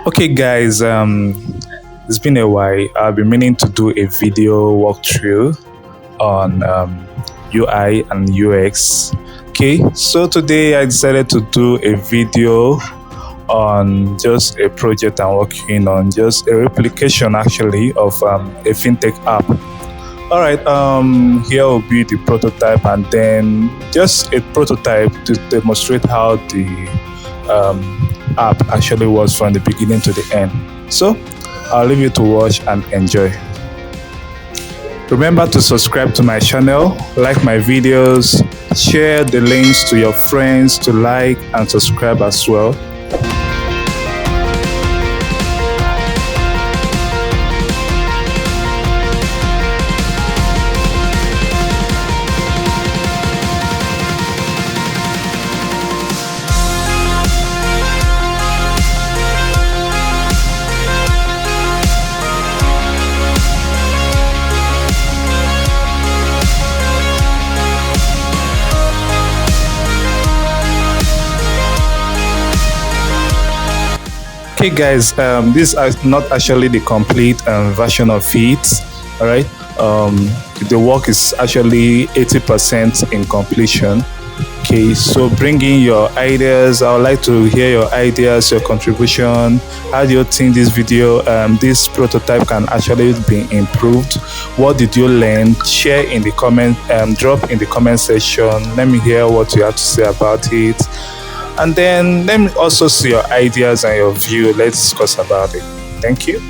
Okay, guys, it's been a while. I've been meaning to do a video walkthrough on UI and UX. Okay, so today I decided to do a video on just a project I'm working on, just a replication actually of a fintech app. All right, here will be the prototype, and then just a prototype to demonstrate how the app actually was from the beginning to the end. So I'll leave you to watch and enjoy. Remember to subscribe to my channel, like my videos, share the links to your friends to like and subscribe as well. Okay, guys, this is not actually the complete version of it. All right, the work is actually 80% in completion. Okay, so bring in your ideas. I would like to hear your ideas, your contribution. How do you think this video, this prototype can actually be improved? What did you learn? Share in the comment, drop in the comment section. Let me hear what you have to say about it. And then let me also see your ideas and your view. Let's discuss about it. Thank you.